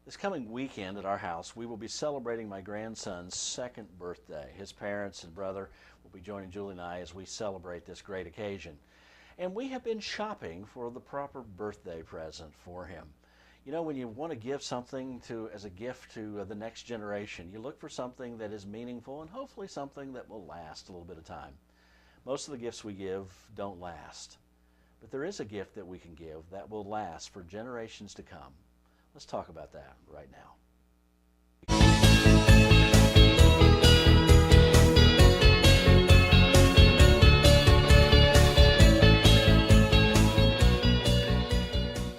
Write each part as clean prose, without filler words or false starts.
This coming weekend at our house, we will be celebrating my grandson's second birthday. His parents and brother will be joining Julie and I as we celebrate this great occasion. And we have been shopping for the proper birthday present for him. You know, when you want to give something as a gift to the next generation, you look for something that is meaningful and hopefully something that will last a little bit of time. Most of the gifts we give don't last, but there is a gift that we can give that will last for generations to come. Let's talk about that right now.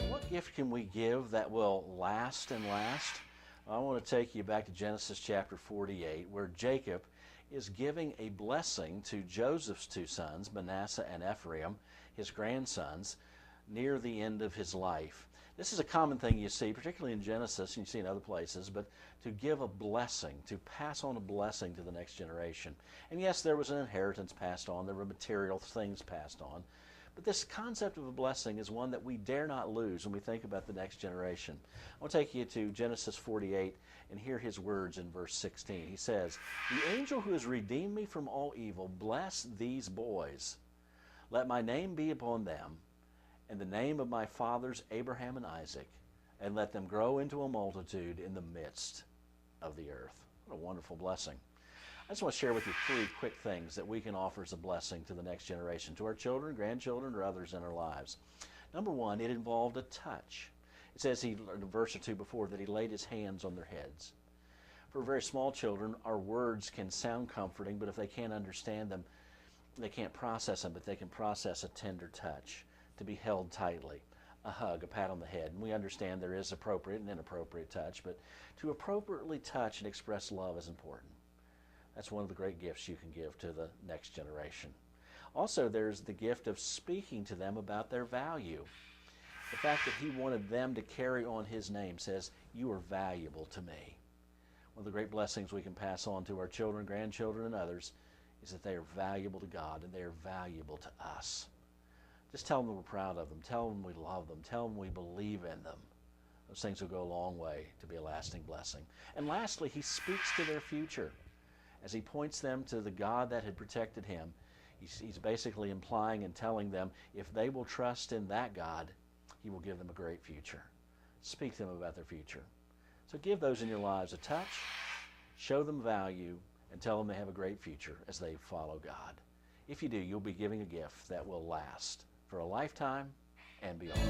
What gift can we give that will last and last? I want to take you back to Genesis chapter 48, where Jacob is giving a blessing to Joseph's two sons, Manasseh and Ephraim, his grandsons, near the end of his life. This is a common thing you see, particularly in Genesis, and you see in other places, but to give a blessing, to pass on a blessing to the next generation. And yes, there was an inheritance passed on, there were material things passed on, but this concept of a blessing is one that we dare not lose when we think about the next generation. I want to take you to Genesis 48 and hear his words in verse 16. He says, "The angel who has redeemed me from all evil, bless these boys. Let my name be upon them, and the name of my fathers Abraham and Isaac, and let them grow into a multitude in the midst of the earth." What a wonderful blessing. I just want to share with you three quick things that we can offer as a blessing to the next generation, to our children, grandchildren, or others in our lives. Number one, it involved a touch. It says in a verse or two before that he laid his hands on their heads. For very small children, our words can sound comforting, but if they can't understand them, they can't process them, but they can process a tender touch, to be held tightly, a hug, a pat on the head. And we understand there is appropriate and inappropriate touch, but to appropriately touch and express love is important. That's one of the great gifts you can give to the next generation. Also, there's the gift of speaking to them about their value. The fact that he wanted them to carry on his name says, "You are valuable to me." One of the great blessings we can pass on to our children, grandchildren, and others is that they are valuable to God and they are valuable to us. Just tell them we're proud of them. Tell them we love them. Tell them we believe in them. Those things will go a long way to be a lasting blessing. And lastly, he speaks to their future. As he points them to the God that had protected him, he's basically implying and telling them if they will trust in that God, he will give them a great future. Speak to them about their future. So give those in your lives a touch, show them value, and tell them they have a great future as they follow God. If you do, you'll be giving a gift that will last for a lifetime and beyond.